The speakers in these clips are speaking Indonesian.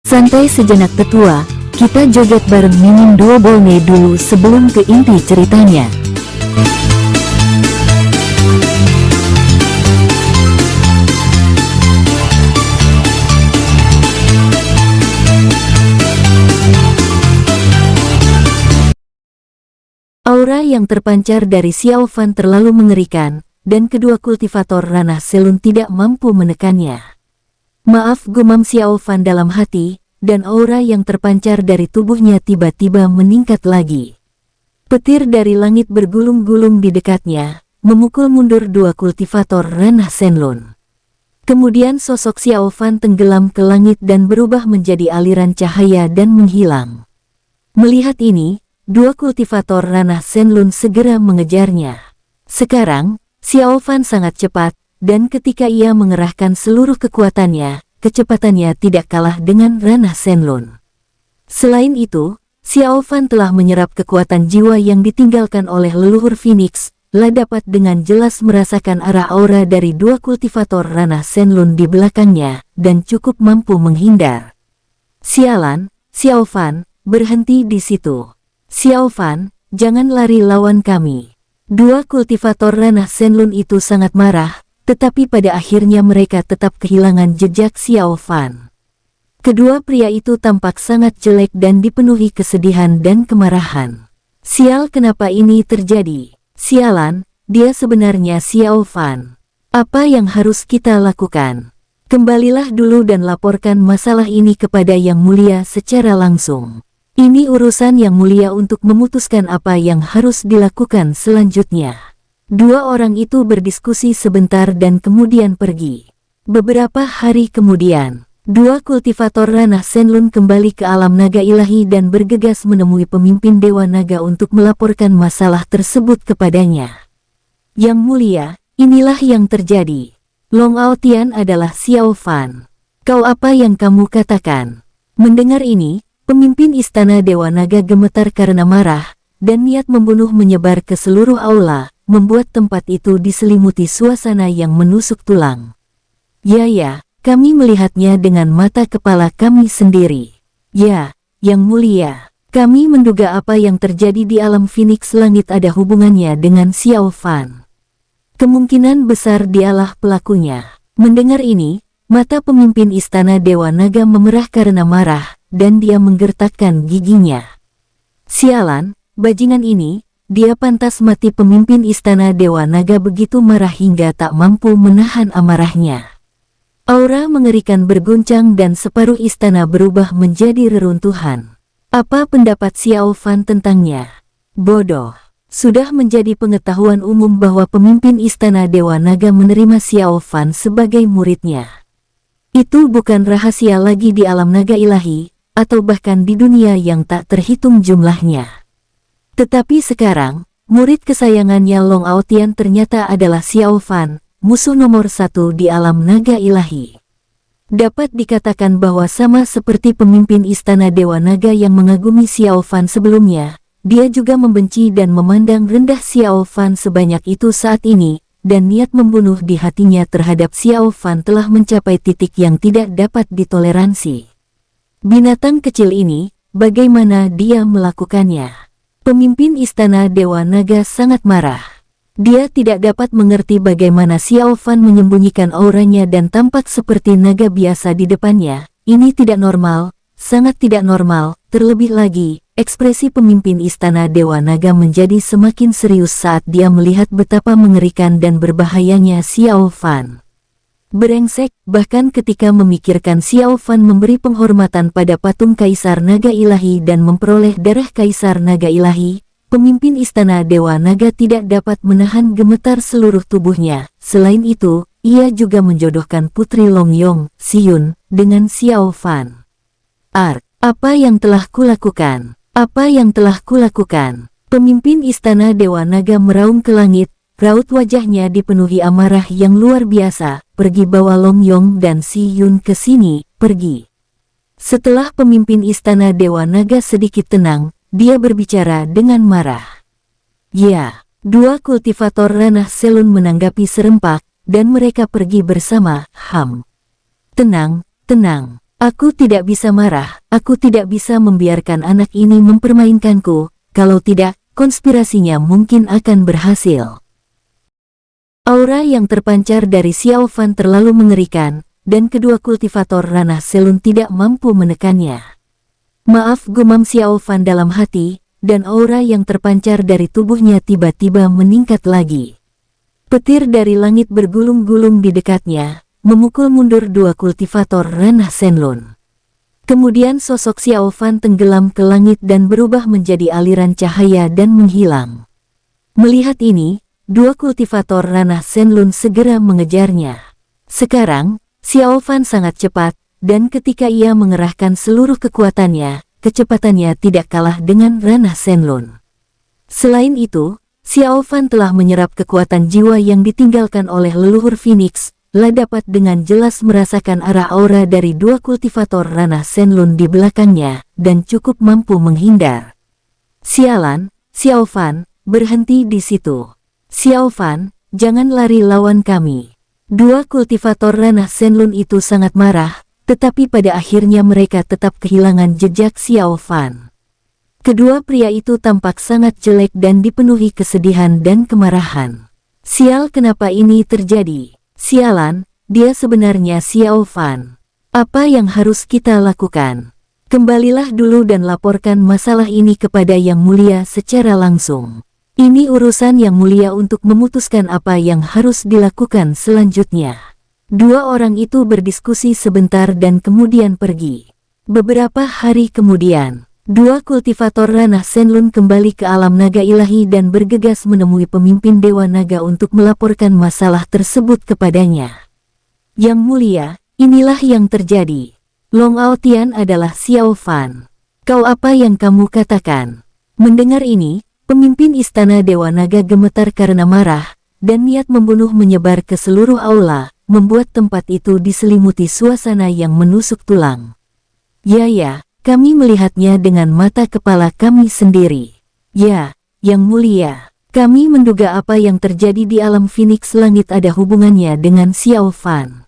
Santai sejenak tetua, kita joget bareng Mimin Duo Bolne dulu sebelum ke inti ceritanya. Aura yang terpancar dari Xiao Fan terlalu mengerikan, dan kedua kultivator ranah Selun tidak mampu menekannya. Maaf, gumam Xiao Fan dalam hati, dan aura yang terpancar dari tubuhnya tiba-tiba meningkat lagi. Petir dari langit bergulung-gulung di dekatnya, memukul mundur dua kultivator ranah Senlun. Kemudian sosok Xiao Fan tenggelam ke langit dan berubah menjadi aliran cahaya dan menghilang. Melihat ini, dua kultivator ranah Senlun segera mengejarnya. Sekarang, Xiao Fan sangat cepat, dan ketika ia mengerahkan seluruh kekuatannya, kecepatannya tidak kalah dengan ranah Senlun. Selain itu, Xiao Fan telah menyerap kekuatan jiwa yang ditinggalkan oleh leluhur Phoenix, dapat dengan jelas merasakan arah aura dari dua kultivator ranah Senlun di belakangnya, dan cukup mampu menghindar. Sialan, Xiao Fan, berhenti di situ. Xiao Fan, jangan lari lawan kami. Dua kultivator ranah Senlun itu sangat marah, tetapi pada akhirnya mereka tetap kehilangan jejak Xiao Fan. Kedua pria itu tampak sangat jelek dan dipenuhi kesedihan dan kemarahan. Sial, kenapa ini terjadi? Sialan, dia sebenarnya Xiao Fan. Apa yang harus kita lakukan? Kembalilah dulu dan laporkan masalah ini kepada Yang Mulia secara langsung. Ini urusan Yang Mulia untuk memutuskan apa yang harus dilakukan selanjutnya. Dua orang itu berdiskusi sebentar dan kemudian pergi. Beberapa hari kemudian, dua kultivator ranah Senlun kembali ke alam naga ilahi dan bergegas menemui pemimpin Dewa Naga untuk melaporkan masalah tersebut kepadanya. Yang Mulia, inilah yang terjadi. Long Aotian adalah Xiao Fan. Kau apa yang kamu katakan? Mendengar ini, pemimpin istana Dewa Naga gemetar karena marah, dan niat membunuh menyebar ke seluruh aula, membuat tempat itu diselimuti suasana yang menusuk tulang. Ya, kami melihatnya dengan mata kepala kami sendiri. Ya, Yang Mulia, kami menduga apa yang terjadi di alam Phoenix Langit ada hubungannya dengan Xiao Fan. Kemungkinan besar dialah pelakunya. Mendengar ini, mata pemimpin istana Dewa Naga memerah karena marah, dan dia menggertakkan giginya. Sialan, bajingan ini, dia pantas mati. Pemimpin istana Dewa Naga begitu marah hingga tak mampu menahan amarahnya. Aura mengerikan berguncang dan separuh istana berubah menjadi reruntuhan. Apa pendapat Xiao Fan tentangnya? Bodoh. Sudah menjadi pengetahuan umum bahwa pemimpin istana Dewa Naga menerima Xiao Fan sebagai muridnya. Itu bukan rahasia lagi di alam naga ilahi, atau bahkan di dunia yang tak terhitung jumlahnya. Tetapi sekarang, murid kesayangannya Long Aotian ternyata adalah Xiao Fan, musuh nomor satu di alam naga ilahi. Dapat dikatakan bahwa sama seperti pemimpin istana Dewa Naga yang mengagumi Xiao Fan sebelumnya, dia juga membenci dan memandang rendah Xiao Fan sebanyak itu saat ini, dan niat membunuh di hatinya terhadap Xiao Fan telah mencapai titik yang tidak dapat ditoleransi. Binatang kecil ini, bagaimana dia melakukannya? Pemimpin istana Dewa Naga sangat marah. Dia tidak dapat mengerti bagaimana Xiao Fan menyembunyikan auranya dan tampak seperti naga biasa di depannya. Ini tidak normal, sangat tidak normal. Terlebih lagi, ekspresi pemimpin istana Dewa Naga menjadi semakin serius saat dia melihat betapa mengerikan dan berbahayanya Xiao Fan. Brengsek, bahkan ketika memikirkan Xiao Fan memberi penghormatan pada patung Kaisar Naga Ilahi dan memperoleh darah Kaisar Naga Ilahi, pemimpin istana Dewa Naga tidak dapat menahan gemetar seluruh tubuhnya. Selain itu, ia juga menjodohkan putri Longyong, Xiyun, dengan Xiao Fan. Apa yang telah kulakukan? Apa yang telah kulakukan? Pemimpin istana Dewa Naga meraung ke langit. Raut wajahnya dipenuhi amarah yang luar biasa. Pergi, bawa Longyong dan Xiyun ke sini, pergi. Setelah pemimpin istana Dewa Naga sedikit tenang, dia berbicara dengan marah. Ya, dua kultivator ranah Selun menanggapi serempak, dan mereka pergi bersama. Tenang, tenang. Aku tidak bisa marah, aku tidak bisa membiarkan anak ini mempermainkanku, kalau tidak, konspirasinya mungkin akan berhasil. Aura yang terpancar dari Xiao Fan terlalu mengerikan, dan kedua kultivator ranah Selun tidak mampu menekannya. Maaf, gumam Xiao Fan dalam hati, dan aura yang terpancar dari tubuhnya tiba-tiba meningkat lagi. Petir dari langit bergulung-gulung di dekatnya, memukul mundur dua kultivator ranah Senlun. Kemudian sosok Xiao Fan tenggelam ke langit dan berubah menjadi aliran cahaya dan menghilang. Melihat ini, dua kultivator ranah Senlun segera mengejarnya. Sekarang, Xiao Fan sangat cepat, dan ketika ia mengerahkan seluruh kekuatannya, kecepatannya tidak kalah dengan ranah Senlun. Selain itu, Xiao Fan telah menyerap kekuatan jiwa yang ditinggalkan oleh leluhur Phoenix, dapat dengan jelas merasakan arah aura dari dua kultivator ranah Senlun di belakangnya, dan cukup mampu menghindar. Sialan, Xiao Fan, berhenti di situ. Xiao Fan, jangan lari lawan kami. Dua kultivator ranah Senlun itu sangat marah, tetapi pada akhirnya mereka tetap kehilangan jejak Xiao Fan. Kedua pria itu tampak sangat jelek dan dipenuhi kesedihan dan kemarahan. Sial, kenapa ini terjadi? Sialan, dia sebenarnya Xiao Fan. Apa yang harus kita lakukan? Kembalilah dulu dan laporkan masalah ini kepada Yang Mulia secara langsung. Ini urusan Yang Mulia untuk memutuskan apa yang harus dilakukan selanjutnya. Dua orang itu berdiskusi sebentar dan kemudian pergi. Beberapa hari kemudian, dua kultivator ranah Senlun kembali ke alam naga ilahi dan bergegas menemui pemimpin Dewa Naga untuk melaporkan masalah tersebut kepadanya. Yang Mulia, inilah yang terjadi. Long Aotian adalah Xiao Fan. Kau apa yang kamu katakan? Mendengar ini, pemimpin Istana Dewa Naga gemetar karena marah, dan niat membunuh menyebar ke seluruh aula, membuat tempat itu diselimuti suasana yang menusuk tulang. Ya, kami melihatnya dengan mata kepala kami sendiri. Ya, Yang Mulia, kami menduga apa yang terjadi di alam Phoenix Langit ada hubungannya dengan Xiao Fan.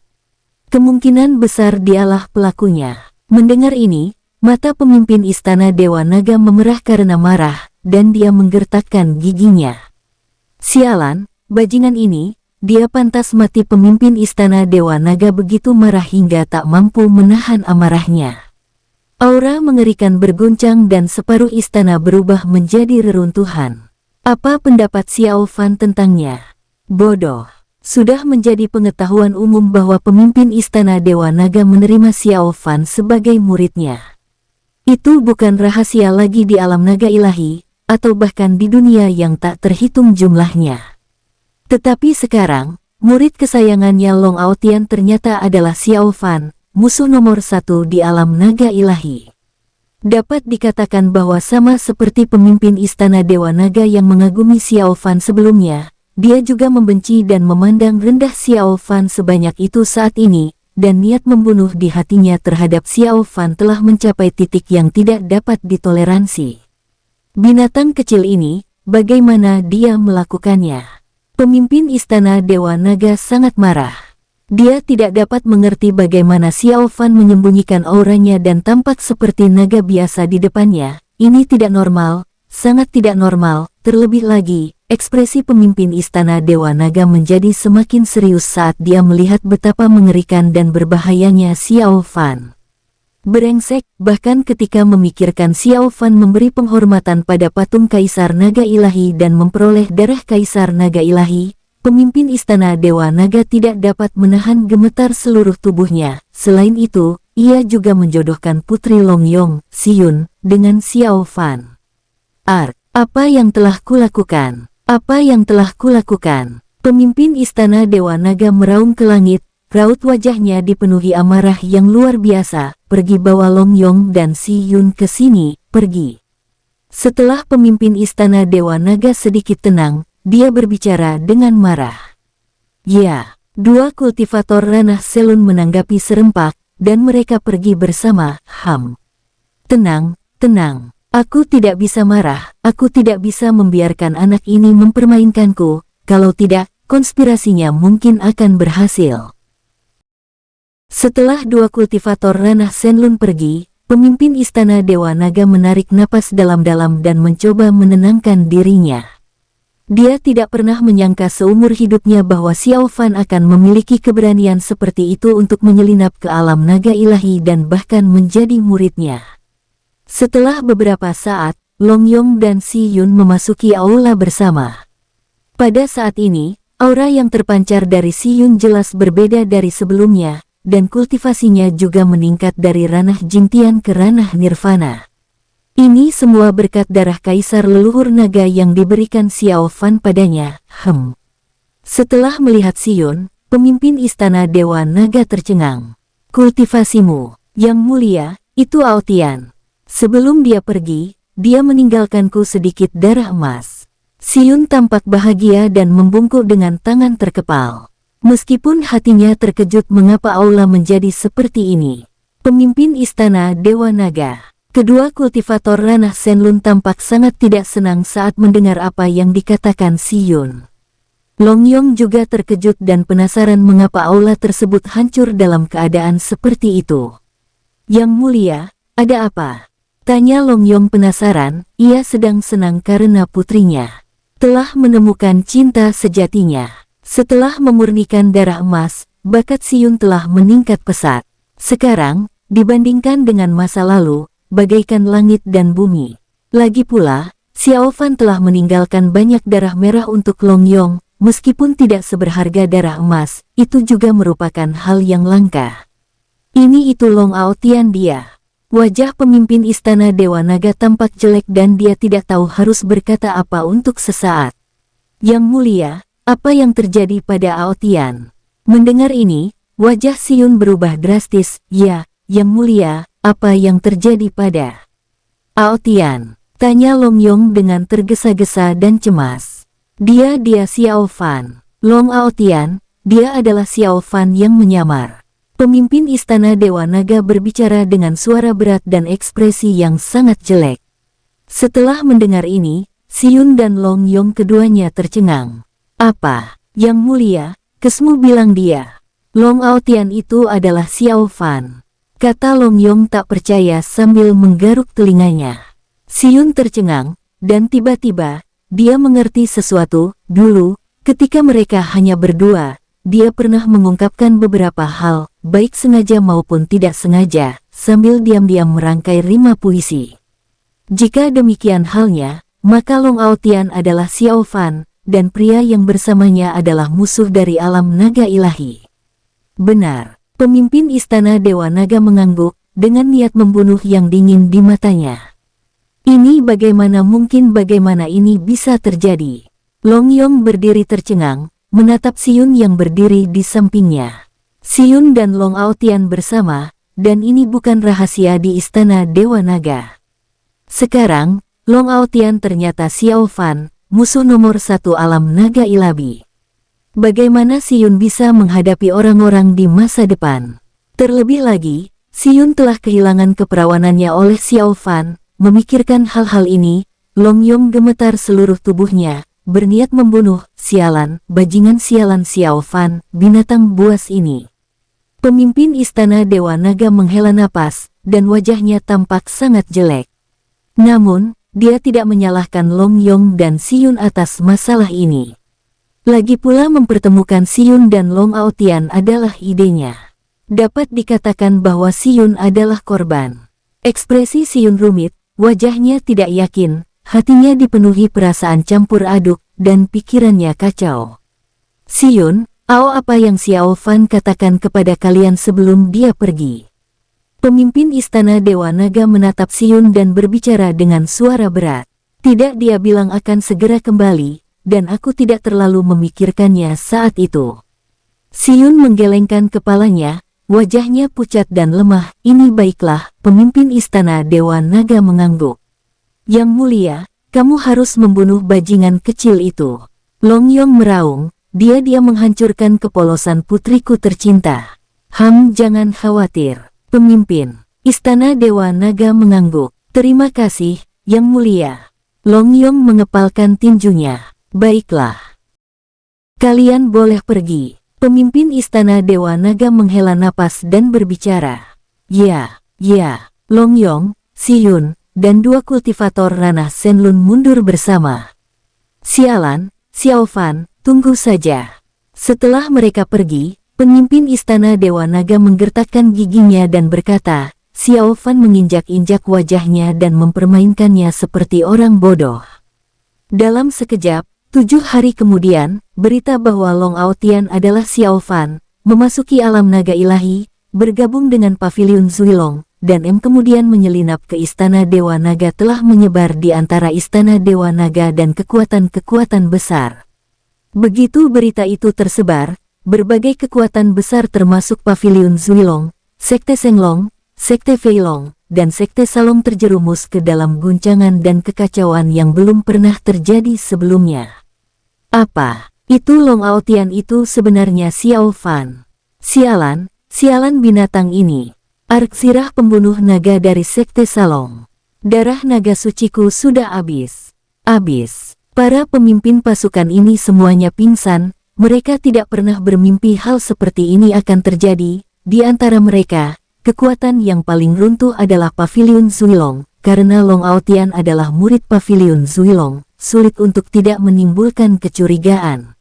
Kemungkinan besar dialah pelakunya. Mendengar ini, mata pemimpin Istana Dewa Naga memerah karena marah, dan dia menggertakkan giginya. Sialan, bajingan ini, dia pantas mati. Pemimpin Istana Dewa Naga begitu marah hingga tak mampu menahan amarahnya. Aura mengerikan berguncang dan separuh istana berubah menjadi reruntuhan. Apa pendapat Xiao Fan tentangnya? Bodoh. Sudah menjadi pengetahuan umum bahwa pemimpin Istana Dewa Naga menerima Xiao Fan sebagai muridnya. Itu bukan rahasia lagi di alam naga ilahi, atau bahkan di dunia yang tak terhitung jumlahnya. Tetapi sekarang, murid kesayangannya Long Aotian ternyata adalah Xiao Fan, musuh nomor satu di alam naga ilahi. Dapat dikatakan bahwa sama seperti pemimpin Istana Dewa Naga yang mengagumi Xiao Fan sebelumnya, dia juga membenci dan memandang rendah Xiao Fan sebanyak itu saat ini, dan niat membunuh di hatinya terhadap Xiao Fan telah mencapai titik yang tidak dapat ditoleransi. Binatang kecil ini, bagaimana dia melakukannya? Pemimpin Istana Dewa Naga sangat marah. Dia tidak dapat mengerti bagaimana Xiao Fan menyembunyikan auranya dan tampak seperti naga biasa di depannya. Ini tidak normal, sangat tidak normal. Terlebih lagi, ekspresi pemimpin Istana Dewa Naga menjadi semakin serius saat dia melihat betapa mengerikan dan berbahayanya Xiao Fan. Brengsek, bahkan ketika memikirkan Xiao Fan memberi penghormatan pada patung Kaisar Naga Ilahi dan memperoleh darah Kaisar Naga Ilahi, pemimpin Istana Dewa Naga tidak dapat menahan gemetar seluruh tubuhnya. Selain itu, ia juga menjodohkan Putri Longyong, Xiyun, dengan Xiao Fan. Apa yang telah kulakukan? Apa yang telah kulakukan? Pemimpin Istana Dewa Naga meraung ke langit, raut wajahnya dipenuhi amarah yang luar biasa. Pergi, bawa Longyong dan Xiyun ke sini, pergi. Setelah pemimpin Istana Dewa Naga sedikit tenang, dia berbicara dengan marah. Ya, dua kultivator ranah Selun menanggapi serempak, dan mereka pergi bersama. Tenang, tenang. Aku tidak bisa marah, aku tidak bisa membiarkan anak ini mempermainkanku, kalau tidak, konspirasinya mungkin akan berhasil. Setelah dua kultivator ranah Shenlun pergi, pemimpin Istana Dewa Naga menarik napas dalam-dalam dan mencoba menenangkan dirinya. Dia tidak pernah menyangka seumur hidupnya bahwa Xiao Fan akan memiliki keberanian seperti itu untuk menyelinap ke alam naga ilahi dan bahkan menjadi muridnya. Setelah beberapa saat, Long Yong dan Si Yun memasuki aula bersama. Pada saat ini, aura yang terpancar dari Si Yun jelas berbeda dari sebelumnya, dan kultivasinya juga meningkat dari ranah Jingtian ke ranah Nirvana. Ini semua berkat darah kaisar leluhur naga yang diberikan Xiao Fan padanya. Setelah melihat Si Yun, pemimpin Istana Dewa Naga tercengang. Kultivasimu, yang mulia, itu Aotian. Sebelum dia pergi, dia meninggalkanku sedikit darah emas. Si Yun tampak bahagia dan membungkuk dengan tangan terkepal. Meskipun hatinya terkejut mengapa aula menjadi seperti ini. Pemimpin Istana Dewa Naga, kedua kultivator ranah Shenlun tampak sangat tidak senang saat mendengar apa yang dikatakan Si Yun. Long Yong juga terkejut dan penasaran mengapa aula tersebut hancur dalam keadaan seperti itu. Yang mulia, ada apa? Tanya Long Yong penasaran, ia sedang senang karena putrinya telah menemukan cinta sejatinya. Setelah memurnikan darah emas, bakat Si Yun telah meningkat pesat. Sekarang, dibandingkan dengan masa lalu, bagaikan langit dan bumi. Lagi pula, Xiao Fan telah meninggalkan banyak darah merah untuk Long Yong, meskipun tidak seberharga darah emas, itu juga merupakan hal yang langka. Ini itu Long Aotian dia. Wajah pemimpin Istana Dewa Naga tampak jelek dan dia tidak tahu harus berkata apa untuk sesaat. Yang mulia, apa yang terjadi pada Aotian? Mendengar ini, wajah Si Yun berubah drastis. Ya, yang mulia, apa yang terjadi pada Aotian? Tanya Long Yong dengan tergesa-gesa dan cemas. Dia Xiao Fan. Long Aotian, dia adalah Xiao Fan yang menyamar. Pemimpin Istana Dewa Naga berbicara dengan suara berat dan ekspresi yang sangat jelek. Setelah mendengar ini, Si Yun dan Long Yong keduanya tercengang. Apa? Yang mulia, Kesmu bilang dia. Long Aotian itu adalah Xiao Fan. Kata Long Yong tak percaya sambil menggaruk telinganya. Si Yun tercengang, dan tiba-tiba, dia mengerti sesuatu. Dulu, ketika mereka hanya berdua, dia pernah mengungkapkan beberapa hal, baik sengaja maupun tidak sengaja, sambil diam-diam merangkai rima puisi. Jika demikian halnya, maka Long Aotian adalah Xiao Fan, dan pria yang bersamanya adalah musuh dari alam naga ilahi. Benar, pemimpin Istana Dewa Naga mengangguk, dengan niat membunuh yang dingin di matanya. Ini bagaimana mungkin, bagaimana ini bisa terjadi? Long Yong berdiri tercengang, menatap Si Yun yang berdiri di sampingnya. Si Yun dan Long Aotian bersama, dan ini bukan rahasia di Istana Dewa Naga. Sekarang, Long Aotian ternyata Xiao Fan, musuh nomor satu alam naga ilabi. Bagaimana Si Yun bisa menghadapi orang-orang di masa depan? Terlebih lagi, Si Yun telah kehilangan keperawanannya oleh Xiao Fan. Memikirkan hal-hal ini, Long Yong gemetar seluruh tubuhnya, berniat membunuh. Sialan, bajingan sialan Xiao Fan, binatang buas ini. Pemimpin Istana Dewa Naga menghela napas, dan wajahnya tampak sangat jelek. Namun, dia tidak menyalahkan Long Yong dan Si Yun atas masalah ini. Lagi pula mempertemukan Si Yun dan Long Aotian adalah idenya. Dapat dikatakan bahwa Si Yun adalah korban. Ekspresi Si Yun rumit, wajahnya tidak yakin, hatinya dipenuhi perasaan campur aduk, dan pikirannya kacau. Si Yun, apa yang Xiao Fan katakan kepada kalian sebelum dia pergi? Pemimpin Istana Dewa Naga menatap Si Yun dan berbicara dengan suara berat. Tidak, dia bilang akan segera kembali, dan aku tidak terlalu memikirkannya saat itu. Si Yun menggelengkan kepalanya, wajahnya pucat dan lemah. Ini baiklah, pemimpin Istana Dewa Naga mengangguk. Yang mulia, kamu harus membunuh bajingan kecil itu. Long Yong meraung, dia menghancurkan kepolosan putriku tercinta. Jangan khawatir. Pemimpin Istana Dewa Naga mengangguk. Terima kasih, Yang Mulia. Long Yong mengepalkan tinjunya. Baiklah. Kalian boleh pergi. Pemimpin Istana Dewa Naga menghela napas dan berbicara. Ya, Long Yong, Si Yun, dan dua kultivator ranah Shenlun mundur bersama. Sialan, Xiao Fan, tunggu saja. Setelah mereka pergi, pemimpin Istana Dewa Naga menggertakkan giginya dan berkata, Xiao Fan menginjak-injak wajahnya dan mempermainkannya seperti orang bodoh. Dalam sekejap, 7 hari kemudian, berita bahwa Long Aotian adalah Xiao Fan, memasuki alam naga ilahi, bergabung dengan Paviliun Zuilong, dan kemudian menyelinap ke Istana Dewa Naga telah menyebar di antara Istana Dewa Naga dan kekuatan-kekuatan besar. Begitu berita itu tersebar, berbagai kekuatan besar termasuk Paviliun Zuilong, Sekte Shenlong, Sekte Feilong, dan Sekte Salong terjerumus ke dalam guncangan dan kekacauan yang belum pernah terjadi sebelumnya. Apa itu Long Aotian itu sebenarnya Xiao Fan? Sialan binatang ini. Arksirah pembunuh naga dari Sekte Salong. Darah naga suciku sudah habis. Para pemimpin pasukan ini semuanya pingsan, mereka tidak pernah bermimpi hal seperti ini akan terjadi. Di antara mereka, kekuatan yang paling runtuh adalah Paviliun Zuilong, karena Long Aotian adalah murid Paviliun Zuilong, sulit untuk tidak menimbulkan kecurigaan.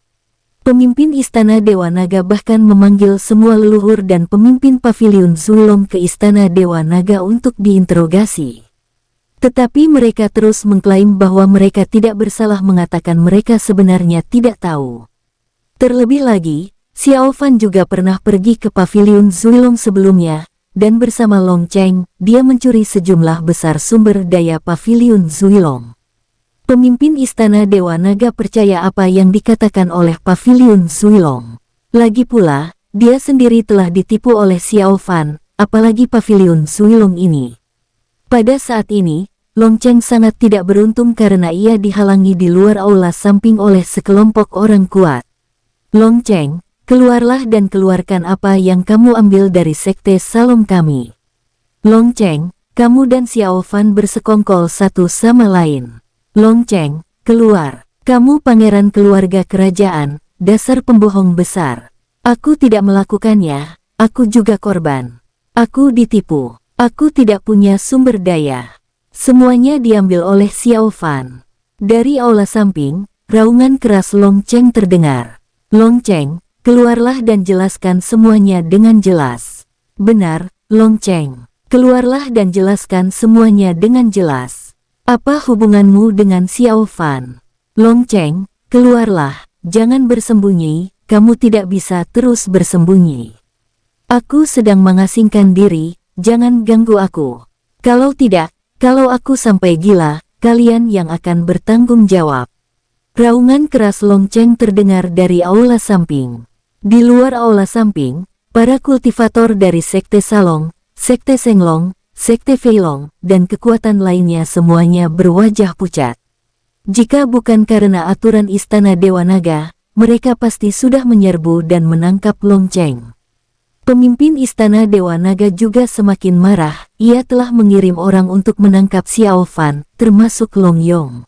Pemimpin Istana Dewa Naga bahkan memanggil semua leluhur dan pemimpin Paviliun Zuilong ke Istana Dewa Naga untuk diinterogasi. Tetapi mereka terus mengklaim bahwa mereka tidak bersalah, mengatakan mereka sebenarnya tidak tahu. Terlebih lagi, Xiao Fan juga pernah pergi ke Paviliun Zuilong sebelumnya, dan bersama Long Cheng, dia mencuri sejumlah besar sumber daya Paviliun Zuilong. Pemimpin Istana Dewa Naga percaya apa yang dikatakan oleh Paviliun Zuilong. Lagi pula, dia sendiri telah ditipu oleh Xiao Fan, apalagi Paviliun Zuilong ini. Pada saat ini, Long Cheng sangat tidak beruntung karena ia dihalangi di luar aula samping oleh sekelompok orang kuat. Long Cheng, keluarlah dan keluarkan apa yang kamu ambil dari Sekte Salong kami. Long Cheng, kamu dan Xiao Fan bersekongkol satu sama lain. Long Cheng, keluar. Kamu pangeran keluarga kerajaan, dasar pembohong besar. Aku tidak melakukannya, aku juga korban. Aku ditipu. Aku tidak punya sumber daya. Semuanya diambil oleh Xiao Fan. Dari aula samping, raungan keras Long Cheng terdengar. Long Cheng, keluarlah dan jelaskan semuanya dengan jelas. Benar, Long Cheng. Keluarlah dan jelaskan semuanya dengan jelas. Apa hubunganmu dengan Xiao Fan? Long Cheng, keluarlah. Jangan bersembunyi, kamu tidak bisa terus bersembunyi. Aku sedang mengasingkan diri, jangan ganggu aku. Kalau tidak, kalau aku sampai gila, kalian yang akan bertanggung jawab. Raungan keras Long Cheng terdengar dari aula samping. Di luar aula samping, para kultivator dari Sekte Salong, Sekte Shenlong, Sekte Feilong, dan kekuatan lainnya semuanya berwajah pucat. Jika bukan karena aturan Istana Dewa Naga, mereka pasti sudah menyerbu dan menangkap Long Cheng. Pemimpin Istana Dewa Naga juga semakin marah, ia telah mengirim orang untuk menangkap Xiao Fan, termasuk Long Yong.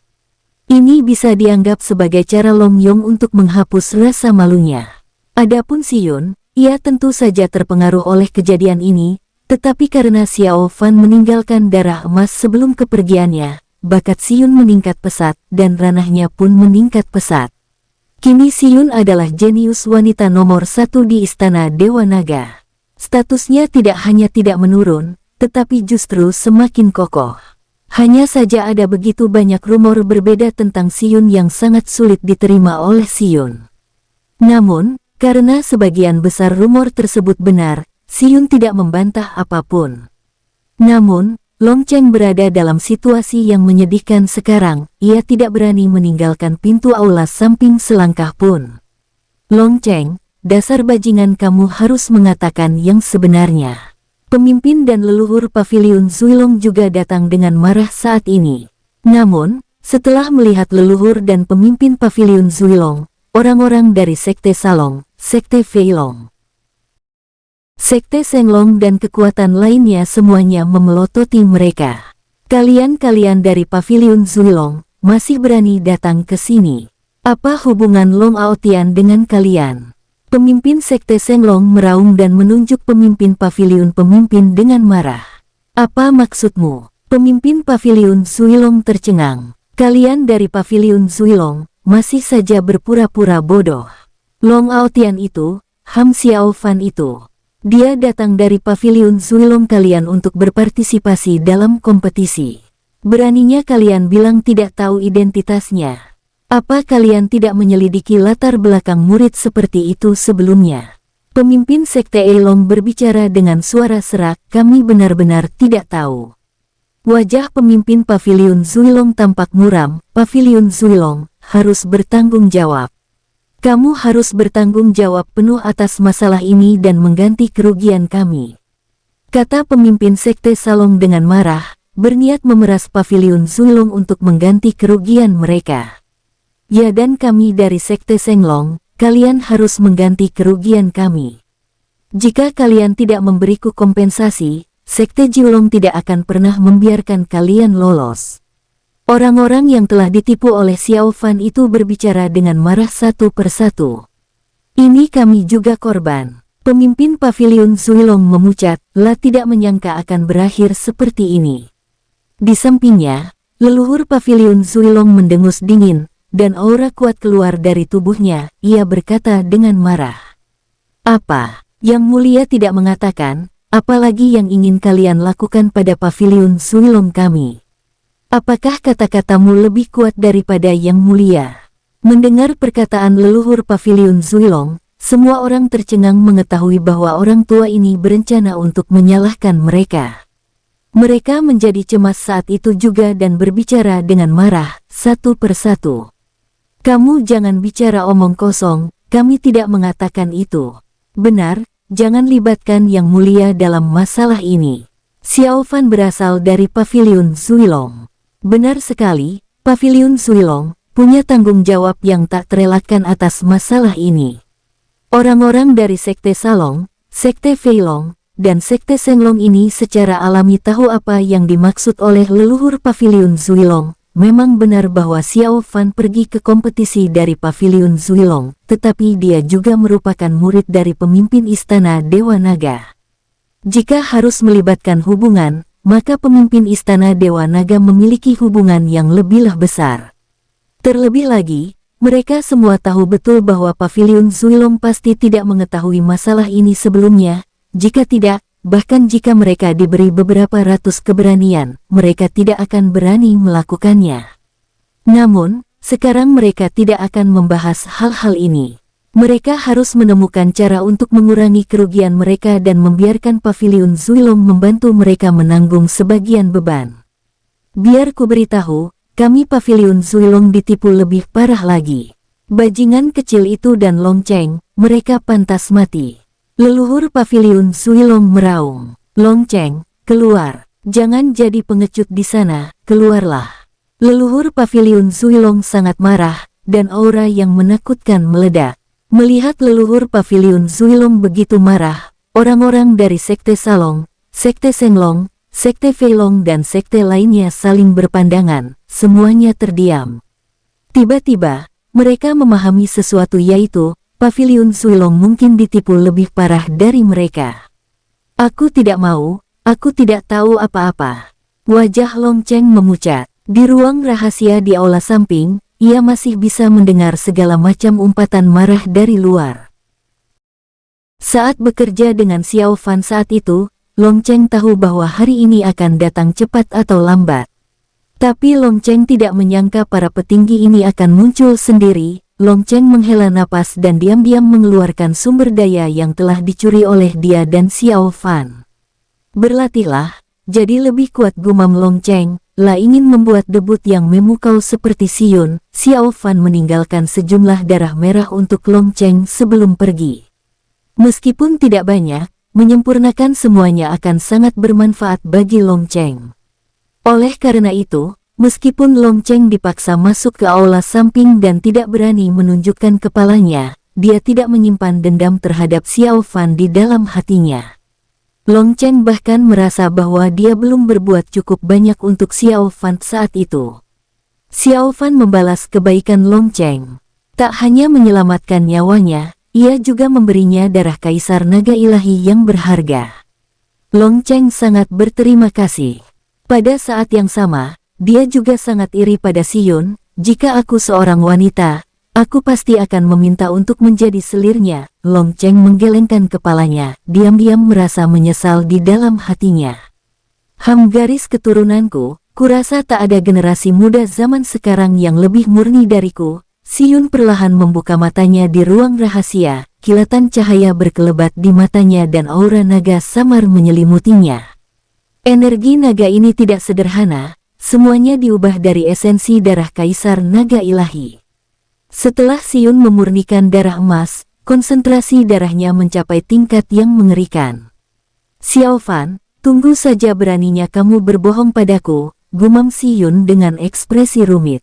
Ini bisa dianggap sebagai cara Long Yong untuk menghapus rasa malunya. Adapun Si Yun, ia tentu saja terpengaruh oleh kejadian ini, tetapi karena Xiao Fan meninggalkan darah emas sebelum kepergiannya, bakat Si Yun meningkat pesat dan ranahnya pun meningkat pesat. Kini Si Yun adalah jenius wanita nomor 1 di Istana Dewa Naga. Statusnya tidak hanya tidak menurun, tetapi justru semakin kokoh. Hanya saja ada begitu banyak rumor berbeda tentang Si Yun yang sangat sulit diterima oleh Si Yun. Namun, karena sebagian besar rumor tersebut benar, Si Yun tidak membantah apapun. Namun, Long Cheng berada dalam situasi yang menyedihkan sekarang, ia tidak berani meninggalkan pintu aula samping selangkah pun. Long Cheng, dasar bajingan, kamu harus mengatakan yang sebenarnya. Pemimpin dan leluhur Paviliun Zuilong juga datang dengan marah saat ini. Namun, setelah melihat leluhur dan pemimpin Paviliun Zuilong, orang-orang dari Sekte Salong, Sekte Feilong, Sekte Shenlong dan kekuatan lainnya semuanya memelototi mereka. Kalian-kalian dari Paviliun Zuilong, masih berani datang ke sini. Apa hubungan Long Aotian dengan kalian? Pemimpin Sekte Senglong meraung dan menunjuk pemimpin paviliun pemimpin dengan marah. Apa maksudmu? Pemimpin paviliun Zuilong tercengang. Kalian dari paviliun Zuilong masih saja berpura-pura bodoh. Long Aotian itu, Ham Xiaofan itu. Dia datang dari paviliun Zuilong kalian untuk berpartisipasi dalam kompetisi. Beraninya kalian bilang tidak tahu identitasnya. Apa kalian tidak menyelidiki latar belakang murid seperti itu sebelumnya? Pemimpin Sekte Eilong berbicara dengan suara serak, kami benar-benar tidak tahu. Wajah pemimpin paviliun Zuilong tampak muram, paviliun Zuilong harus bertanggung jawab. Kamu harus bertanggung jawab penuh atas masalah ini dan mengganti kerugian kami. Kata pemimpin Sekte Salong dengan marah, berniat memeras paviliun Zuilong untuk mengganti kerugian mereka. Ya, dan kami dari Sekte Senglong, kalian harus mengganti kerugian kami. Jika kalian tidak memberiku kompensasi, Sekte Jiulong tidak akan pernah membiarkan kalian lolos. Orang-orang yang telah ditipu oleh Xiao Fan itu berbicara dengan marah satu persatu. Ini kami juga korban. Pemimpin paviliun Zuilong memucat, lah tidak menyangka akan berakhir seperti ini. Di sampingnya, leluhur paviliun Zuilong mendengus dingin, dan aura kuat keluar dari tubuhnya. Ia berkata dengan marah. Apa? Yang Mulia tidak mengatakan, apalagi yang ingin kalian lakukan pada paviliun Zuilong kami? Apakah kata-katamu lebih kuat daripada Yang Mulia? Mendengar perkataan leluhur paviliun Zuilong, semua orang tercengang mengetahui bahwa orang tua ini berencana untuk menyalahkan mereka. Mereka menjadi cemas saat itu juga dan berbicara dengan marah, satu persatu. Kamu jangan bicara omong kosong, kami tidak mengatakan itu. Benar, jangan libatkan Yang Mulia dalam masalah ini. Xiao Fan berasal dari paviliun Zuilong. Benar sekali, paviliun Zuilong punya tanggung jawab yang tak terelakkan atas masalah ini. Orang-orang dari Sekte Salong, Sekte Feilong, dan Sekte Senglong ini secara alami tahu apa yang dimaksud oleh leluhur paviliun Zuilong. Memang benar bahwa Xiao Fan pergi ke kompetisi dari paviliun Zuilong, tetapi dia juga merupakan murid dari pemimpin Istana Dewa Naga. Jika harus melibatkan hubungan, maka pemimpin Istana Dewa Naga memiliki hubungan yang lebihlah besar. Terlebih lagi, mereka semua tahu betul bahwa paviliun Zuilong pasti tidak mengetahui masalah ini sebelumnya. Jika tidak, bahkan jika mereka diberi beberapa ratus keberanian, mereka tidak akan berani melakukannya. Namun, sekarang mereka tidak akan membahas hal-hal ini. Mereka harus menemukan cara untuk mengurangi kerugian mereka dan membiarkan paviliun Zuilong membantu mereka menanggung sebagian beban. Biar ku beritahu, kami paviliun Zuilong ditipu lebih parah lagi. Bajingan kecil itu dan Long Cheng, mereka pantas mati. Leluhur paviliun Zuilong meraung. Long Cheng, keluar. Jangan jadi pengecut di sana, keluarlah. Leluhur paviliun Zuilong sangat marah, dan aura yang menakutkan meledak. Melihat leluhur paviliun Zuilong begitu marah, orang-orang dari Sekte Salong, Sekte Senglong, Sekte Feilong dan sekte lainnya saling berpandangan, semuanya terdiam. Tiba-tiba, mereka memahami sesuatu yaitu, paviliun Zuilong mungkin ditipu lebih parah dari mereka. Aku tidak mau, aku tidak tahu apa-apa. Wajah Long Cheng memucat. Di ruang rahasia di aula samping, ia masih bisa mendengar segala macam umpatan marah dari luar. Saat bekerja dengan Xiao Fan saat itu, Long Cheng tahu bahwa hari ini akan datang cepat atau lambat. Tapi Long Cheng tidak menyangka para petinggi ini akan muncul sendiri. Long Cheng menghela napas dan diam-diam mengeluarkan sumber daya yang telah dicuri oleh dia dan Xiao Fan. Berlatihlah, jadi lebih kuat, gumam Long Cheng, lah ingin membuat debut yang memukau seperti siun. Xiao Fan meninggalkan sejumlah darah merah untuk Long Cheng sebelum pergi. Meskipun tidak banyak, menyempurnakan semuanya akan sangat bermanfaat bagi Long Cheng. Oleh karena itu, meskipun Long Cheng dipaksa masuk ke aula samping dan tidak berani menunjukkan kepalanya, dia tidak menyimpan dendam terhadap Xiao Fan di dalam hatinya. Long Cheng bahkan merasa bahwa dia belum berbuat cukup banyak untuk Xiao Fan saat itu. Xiao Fan membalas kebaikan Long Cheng. Tak hanya menyelamatkan nyawanya, ia juga memberinya darah kaisar naga ilahi yang berharga. Long Cheng sangat berterima kasih. Pada saat yang sama, dia juga sangat iri pada Xiyun. Jika aku seorang wanita, aku pasti akan meminta untuk menjadi selirnya. Long Cheng menggelengkan kepalanya, diam-diam merasa menyesal di dalam hatinya. Garis keturunanku, kurasa tak ada generasi muda zaman sekarang yang lebih murni dariku. Xiyun perlahan membuka matanya di ruang rahasia, kilatan cahaya berkelebat di matanya dan aura naga samar menyelimutinya. Energi naga ini tidak sederhana, semuanya diubah dari esensi darah kaisar naga ilahi. Setelah Xiyun memurnikan darah emas, konsentrasi darahnya mencapai tingkat yang mengerikan. Xiao Fan, tunggu saja beraninya kamu berbohong padaku, gumam Xiyun dengan ekspresi rumit.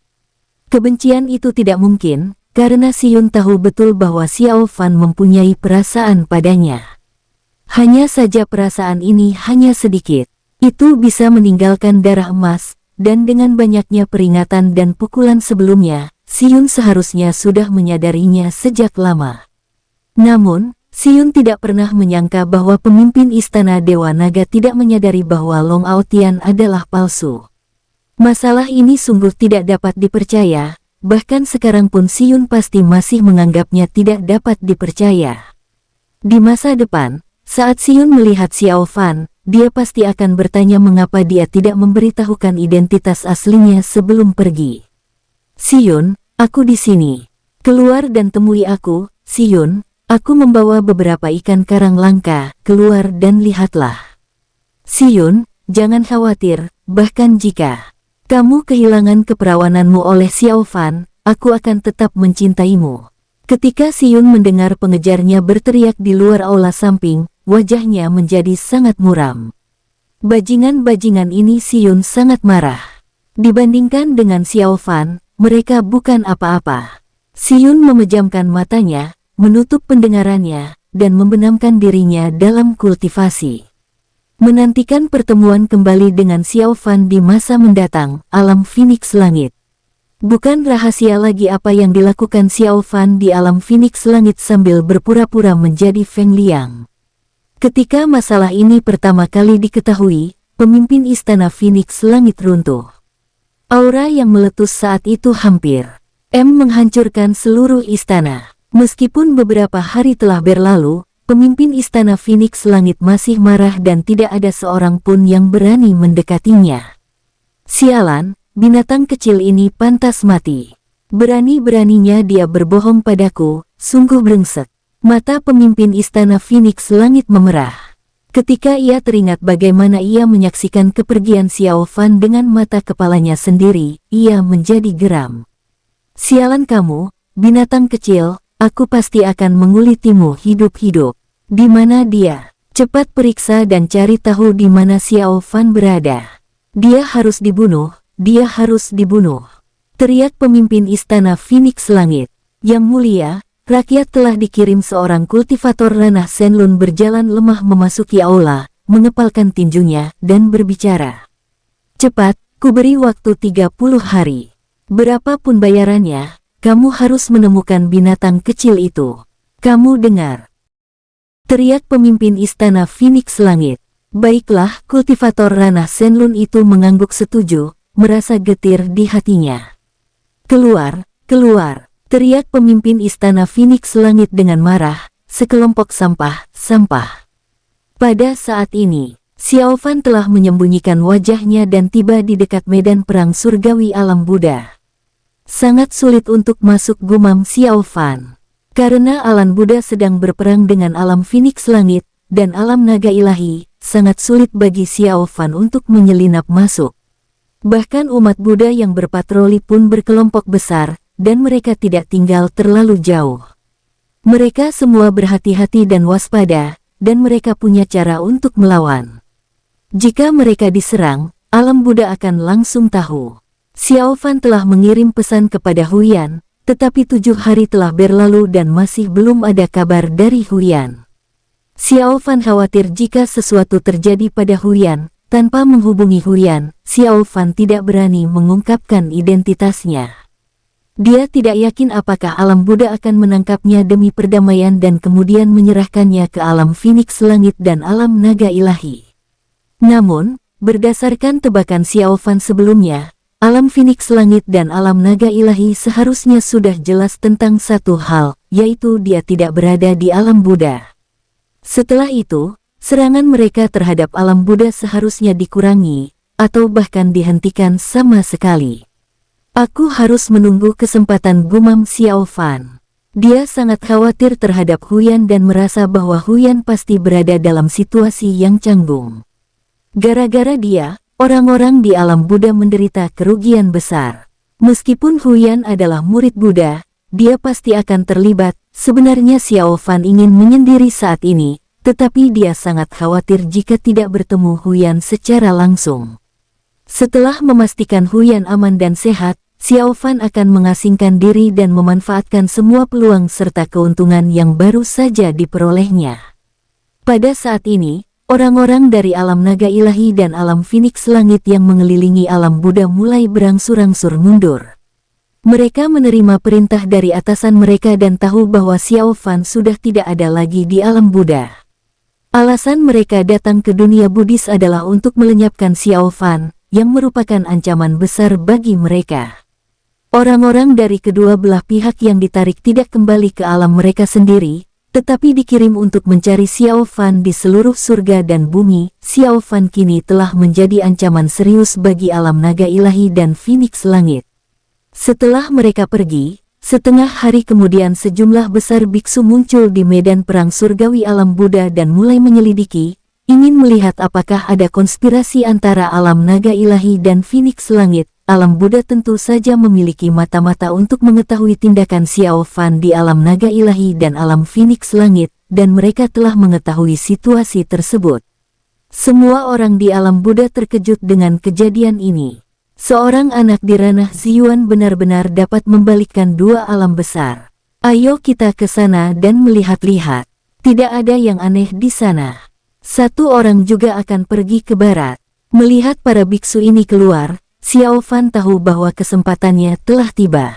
Kebencian itu tidak mungkin, karena Xiyun tahu betul bahwa Xiao Fan mempunyai perasaan padanya. Hanya saja perasaan ini hanya sedikit. Itu bisa meninggalkan darah emas, dan dengan banyaknya peringatan dan pukulan sebelumnya, Xiyun seharusnya sudah menyadarinya sejak lama. Namun, Xiyun tidak pernah menyangka bahwa pemimpin Istana Dewa Naga tidak menyadari bahwa Long Aotian adalah palsu. Masalah ini sungguh tidak dapat dipercaya, bahkan sekarang pun Xiyun pasti masih menganggapnya tidak dapat dipercaya. Di masa depan, saat Xiyun melihat Xiao Fan, dia pasti akan bertanya mengapa dia tidak memberitahukan identitas aslinya sebelum pergi. Xiyun, aku di sini. Keluar dan temui aku, Xiyun, aku membawa beberapa ikan karang langka, keluar dan lihatlah. Xiyun, jangan khawatir, bahkan jika kamu kehilangan keperawananmu oleh Xiao Fan, aku akan tetap mencintaimu. Ketika Xiyun mendengar pengejarnya berteriak di luar aula samping, wajahnya menjadi sangat muram. Bajingan-bajingan ini Xiyun sangat marah. Dibandingkan dengan Xiao Fan, mereka bukan apa-apa. Xiyun memejamkan matanya, menutup pendengarannya, dan membenamkan dirinya dalam kultivasi. Menantikan pertemuan kembali dengan Xiao Fan di masa mendatang, alam Phoenix Langit. Bukan rahasia lagi apa yang dilakukan Xiao Fan di alam Phoenix Langit sambil berpura-pura menjadi Feng Liang. Ketika masalah ini pertama kali diketahui, pemimpin Istana Phoenix Langit runtuh. Aura yang meletus saat itu hampir menghancurkan seluruh istana. Meskipun beberapa hari telah berlalu, pemimpin Istana Phoenix Langit masih marah dan tidak ada seorang pun yang berani mendekatinya. Sialan, binatang kecil ini pantas mati. Berani-beraninya dia berbohong padaku, sungguh brengsek. Mata pemimpin Istana Phoenix Langit memerah. Ketika ia teringat bagaimana ia menyaksikan kepergian Xiao Fan dengan mata kepalanya sendiri, ia menjadi geram. Sialan kamu, binatang kecil, aku pasti akan mengulitimu hidup-hidup. Di mana dia? Cepat periksa dan cari tahu di mana Xiao Fan berada. Dia harus dibunuh, dia harus dibunuh. Teriak pemimpin Istana Phoenix Langit. Yang mulia, rakyat telah dikirim seorang kultivator ranah Shenlun berjalan lemah memasuki aula, mengepalkan tinjunya, dan berbicara. Cepat, kuberi waktu 30 hari. Berapapun bayarannya, kamu harus menemukan binatang kecil itu. Kamu dengar? Teriak pemimpin Istana Phoenix Langit. Baiklah, kultivator ranah Shenlun itu mengangguk setuju, merasa getir di hatinya. Keluar, keluar, teriak pemimpin Istana Phoenix Langit dengan marah, sekelompok sampah. Pada saat ini, Xiao Fan telah menyembunyikan wajahnya dan tiba di dekat medan perang surgawi alam Buddha. Sangat sulit untuk masuk, gumam Xiao Fan. Karena alam Buddha sedang berperang dengan alam Phoenix Langit dan alam naga ilahi, sangat sulit bagi Xiao Fan untuk menyelinap masuk. Bahkan umat Buddha yang berpatroli pun berkelompok besar, dan mereka tidak tinggal terlalu jauh. Mereka semua berhati-hati dan waspada, dan mereka punya cara untuk melawan. Jika mereka diserang, alam Buddha akan langsung tahu. Xiao Fan telah mengirim pesan kepada Huyan, tetapi 7 hari telah berlalu dan masih belum ada kabar dari Huyan. Xiao Fan khawatir jika sesuatu terjadi pada Huyan. Tanpa menghubungi Huyan, Xiao Fan tidak berani mengungkapkan identitasnya. Dia tidak yakin apakah alam Buddha akan menangkapnya demi perdamaian dan kemudian menyerahkannya ke alam Phoenix Langit dan alam naga ilahi. Namun, berdasarkan tebakan Xiao Fan sebelumnya, alam Phoenix Langit dan alam naga ilahi seharusnya sudah jelas tentang satu hal, yaitu dia tidak berada di alam Buddha. Setelah itu, serangan mereka terhadap alam Buddha seharusnya dikurangi, atau bahkan dihentikan sama sekali. Aku harus menunggu kesempatan, gumam Xiao Fan. Dia sangat khawatir terhadap Huyan dan merasa bahwa Huyan pasti berada dalam situasi yang canggung. Gara-gara dia, orang-orang di alam Buddha menderita kerugian besar. Meskipun Huyan adalah murid Buddha, dia pasti akan terlibat. Sebenarnya Xiao Fan ingin menyendiri saat ini, tetapi dia sangat khawatir jika tidak bertemu Huyan secara langsung. Setelah memastikan Huyan aman dan sehat, Xiao Fan akan mengasingkan diri dan memanfaatkan semua peluang serta keuntungan yang baru saja diperolehnya. Pada saat ini, orang-orang dari alam naga ilahi dan alam Phoenix Langit yang mengelilingi alam Buddha mulai berangsur-angsur mundur. Mereka menerima perintah dari atasan mereka dan tahu bahwa Xiao Fan sudah tidak ada lagi di alam Buddha. Alasan mereka datang ke dunia Buddhis adalah untuk melenyapkan Xiao Fan, yang merupakan ancaman besar bagi mereka. Orang-orang dari kedua belah pihak yang ditarik tidak kembali ke alam mereka sendiri, tetapi dikirim untuk mencari Xiao Fan di seluruh surga dan bumi. Xiao Fan kini telah menjadi ancaman serius bagi alam naga ilahi dan Phoenix Langit. Setelah mereka pergi, setengah hari kemudian sejumlah besar biksu muncul di medan perang surgawi alam Buddha dan mulai menyelidiki, ingin melihat apakah ada konspirasi antara alam naga ilahi dan Phoenix Langit. Alam Buddha tentu saja memiliki mata-mata untuk mengetahui tindakan Xiao Fan di alam naga ilahi dan alam Phoenix Langit, dan mereka telah mengetahui situasi tersebut. Semua orang di alam Buddha terkejut dengan kejadian ini. Seorang anak di ranah Ziyuan benar-benar dapat membalikkan dua alam besar. Ayo kita ke sana dan melihat-lihat. Tidak ada yang aneh di sana. Satu orang juga akan pergi ke barat. Melihat para biksu ini keluar, Xiao Fan tahu bahwa kesempatannya telah tiba.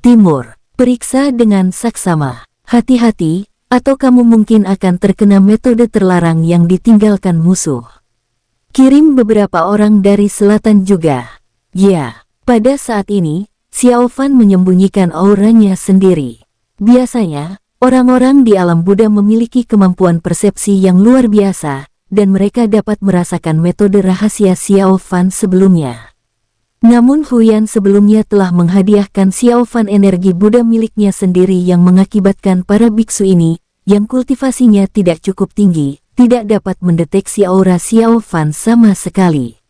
Timur, periksa dengan saksama. Hati-hati, atau kamu mungkin akan terkena metode terlarang yang ditinggalkan musuh. Kirim beberapa orang dari selatan juga. Ya, pada saat ini, Xiao Fan menyembunyikan auranya sendiri. Biasanya, orang-orang di alam Buddha memiliki kemampuan persepsi yang luar biasa, dan mereka dapat merasakan metode rahasia Xiao Fan sebelumnya. Namun Huyan sebelumnya telah menghadiahkan Xiao Fan energi Buddha miliknya sendiri yang mengakibatkan para biksu ini, yang kultivasinya tidak cukup tinggi, tidak dapat mendeteksi aura Xiao Fan sama sekali.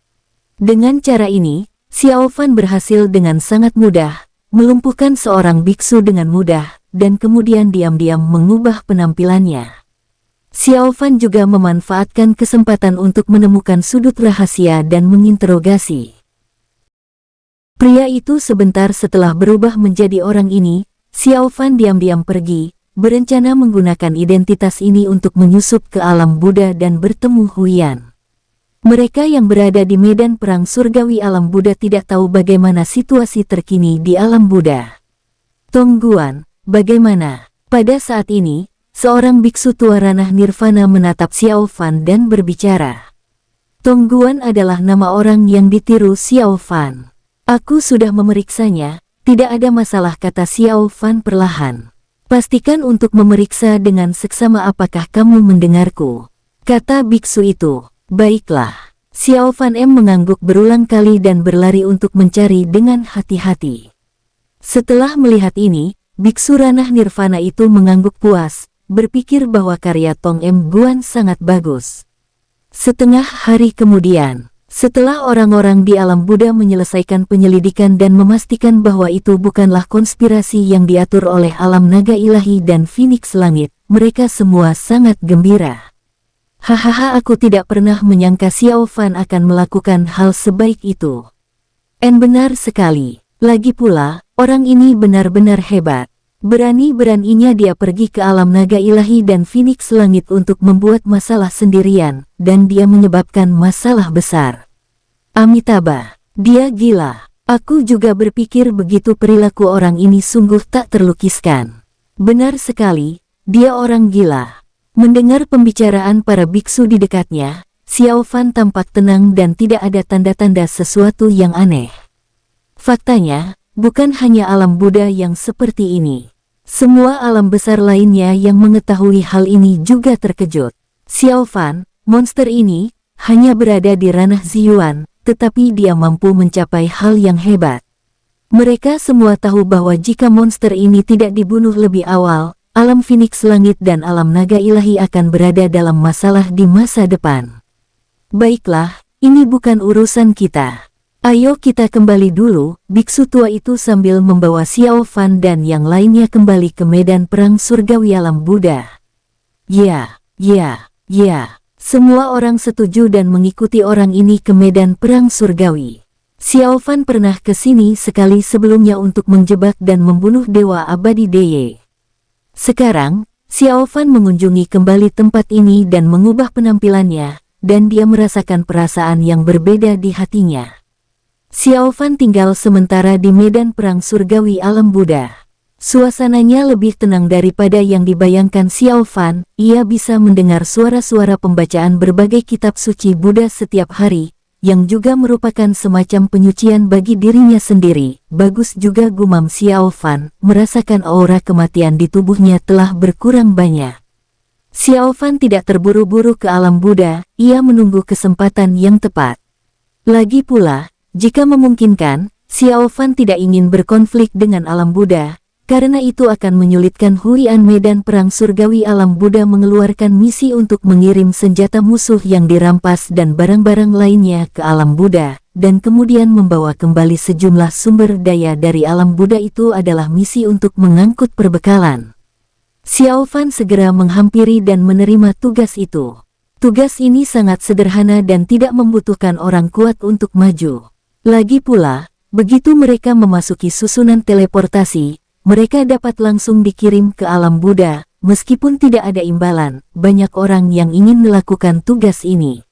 Dengan cara ini, Xiao Fan berhasil dengan sangat mudah, melumpuhkan seorang biksu dengan mudah, dan kemudian diam-diam mengubah penampilannya. Xiao Fan juga memanfaatkan kesempatan untuk menemukan sudut rahasia dan menginterogasi. Pria itu sebentar setelah berubah menjadi orang ini, Xiao Fan diam-diam pergi, berencana menggunakan identitas ini untuk menyusup ke alam Buddha dan bertemu Huyan. Mereka yang berada di medan perang surgawi alam Buddha tidak tahu bagaimana situasi terkini di alam Buddha. Tongguan, bagaimana? Pada saat ini, seorang biksu tua ranah nirvana menatap Xiao Fan dan berbicara. Tongguan adalah nama orang yang ditiru Xiao Fan. Aku sudah memeriksanya, tidak ada masalah, kata Xiao Fan perlahan. Pastikan untuk memeriksa dengan seksama, apakah kamu mendengarku? Kata biksu itu. Baiklah. Xiao Fan mengangguk berulang kali dan berlari untuk mencari dengan hati-hati. Setelah melihat ini, biksu ranah nirvana itu mengangguk puas, berpikir bahwa karya Tong Guan sangat bagus. Setengah hari kemudian, setelah orang-orang di alam Buddha menyelesaikan penyelidikan dan memastikan bahwa itu bukanlah konspirasi yang diatur oleh alam naga ilahi dan Phoenix Langit, mereka semua sangat gembira. Hahaha, aku tidak pernah menyangka Xiao Fan akan melakukan hal sebaik itu. Benar sekali. Lagi pula, orang ini benar-benar hebat. Berani-beraninya dia pergi ke alam naga ilahi dan Phoenix Langit untuk membuat masalah sendirian, dan dia menyebabkan masalah besar. Amitabha, dia gila. Aku juga berpikir begitu, perilaku orang ini sungguh tak terlukiskan. Benar sekali, dia orang gila. Mendengar pembicaraan para biksu di dekatnya, Xiao Fan tampak tenang dan tidak ada tanda-tanda sesuatu yang aneh. Faktanya, bukan hanya alam Buddha yang seperti ini. Semua alam besar lainnya yang mengetahui hal ini juga terkejut. Xiao Fan, monster ini, hanya berada di ranah Ziyuan, tetapi dia mampu mencapai hal yang hebat. Mereka semua tahu bahwa jika monster ini tidak dibunuh lebih awal, alam Phoenix Langit dan alam naga ilahi akan berada dalam masalah di masa depan. Baiklah, ini bukan urusan kita. Ayo kita kembali dulu, biksu tua itu sambil membawa Xiao Fan dan yang lainnya kembali ke medan perang surgawi alam Buddha. Ya. Semua orang setuju dan mengikuti orang ini ke medan perang surgawi. Xiao Fan pernah ke sini sekali sebelumnya untuk menjebak dan membunuh Dewa Abadi Deye. Sekarang, Xiao Fan mengunjungi kembali tempat ini dan mengubah penampilannya, dan dia merasakan perasaan yang berbeda di hatinya. Xiao Fan tinggal sementara di medan perang surgawi alam Buddha. Suasananya lebih tenang daripada yang dibayangkan Xiao Fan. Ia bisa mendengar suara-suara pembacaan berbagai kitab suci Buddha setiap hari, yang juga merupakan semacam penyucian bagi dirinya sendiri. Bagus juga, gumam Xiao Fan, merasakan aura kematian di tubuhnya telah berkurang banyak. Xiao Fan tidak terburu-buru ke alam Buddha, ia menunggu kesempatan yang tepat. Lagi pula, jika memungkinkan, Xiao Fan tidak ingin berkonflik dengan alam Buddha, karena itu akan menyulitkan hurian medan perang surgawi alam Buddha mengeluarkan misi untuk mengirim senjata musuh yang dirampas dan barang-barang lainnya ke alam Buddha, dan kemudian membawa kembali sejumlah sumber daya dari alam Buddha. Itu adalah misi untuk mengangkut perbekalan. Xiao Fan segera menghampiri dan menerima tugas itu. Tugas ini sangat sederhana dan tidak membutuhkan orang kuat untuk maju. Lagi pula, begitu mereka memasuki susunan teleportasi, mereka dapat langsung dikirim ke alam Buddha. Meskipun tidak ada imbalan, banyak orang yang ingin melakukan tugas ini.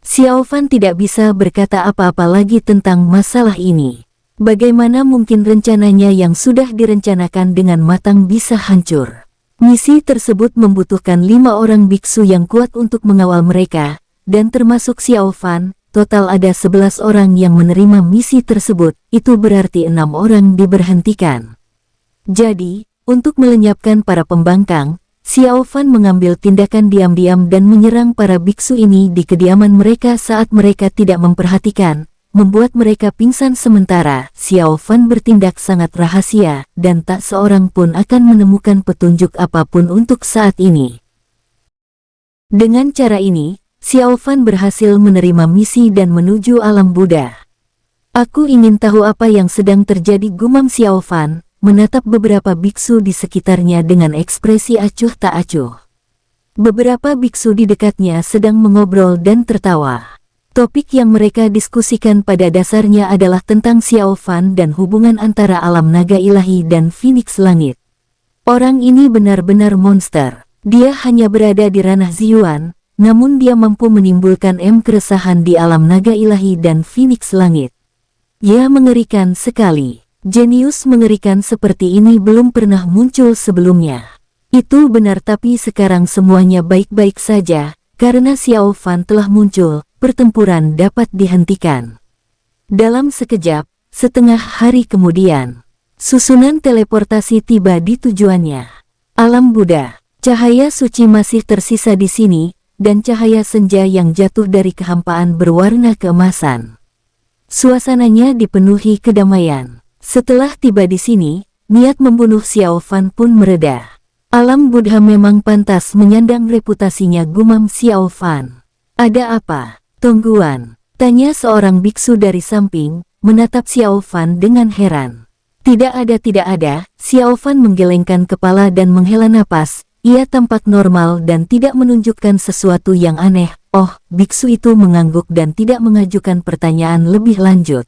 Xiao Fan tidak bisa berkata apa-apa lagi tentang masalah ini. Bagaimana mungkin rencananya yang sudah direncanakan dengan matang bisa hancur? Misi tersebut membutuhkan 5 orang biksu yang kuat untuk mengawal mereka, dan termasuk Xiao Fan, total ada 11 orang yang menerima misi tersebut. Itu berarti 6 orang diberhentikan. Jadi, untuk melenyapkan para pembangkang, Xiao Fan mengambil tindakan diam-diam dan menyerang para biksu ini di kediaman mereka saat mereka tidak memperhatikan, membuat mereka pingsan sementara. Xiao Fan bertindak sangat rahasia, dan tak seorang pun akan menemukan petunjuk apapun untuk saat ini. Dengan cara ini, Xiao Fan berhasil menerima misi dan menuju alam Buddha. Aku ingin tahu apa yang sedang terjadi, gumam Xiao Fan, menatap beberapa biksu di sekitarnya dengan ekspresi acuh tak acuh. Beberapa biksu di dekatnya sedang mengobrol dan tertawa. Topik yang mereka diskusikan pada dasarnya adalah tentang Xiao Fan dan hubungan antara alam naga ilahi dan Phoenix Langit. Orang ini benar-benar monster. Dia hanya berada di ranah Ziyuan, namun dia mampu menimbulkan keresahan di alam naga ilahi dan Phoenix Langit. Ya, mengerikan sekali. Jenius mengerikan seperti ini belum pernah muncul sebelumnya. Itu benar, tapi sekarang semuanya baik-baik saja, karena Xiao Fan telah muncul, pertempuran dapat dihentikan. Dalam sekejap, setengah hari kemudian, susunan teleportasi tiba di tujuannya. Alam Buddha, cahaya suci masih tersisa di sini, dan cahaya senja yang jatuh dari kehampaan berwarna keemasan. Suasananya dipenuhi kedamaian. Setelah tiba di sini, niat membunuh Xiao Fan pun mereda. Alam Buddha memang pantas menyandang reputasinya, gumam Xiao Fan. Ada apa, Tongguan? Tanya seorang biksu dari samping, menatap Xiao Fan dengan heran. Tidak ada. Xiao Fan menggelengkan kepala dan menghela napas. Ia tampak normal dan tidak menunjukkan sesuatu yang aneh. Oh, biksu itu mengangguk dan tidak mengajukan pertanyaan lebih lanjut.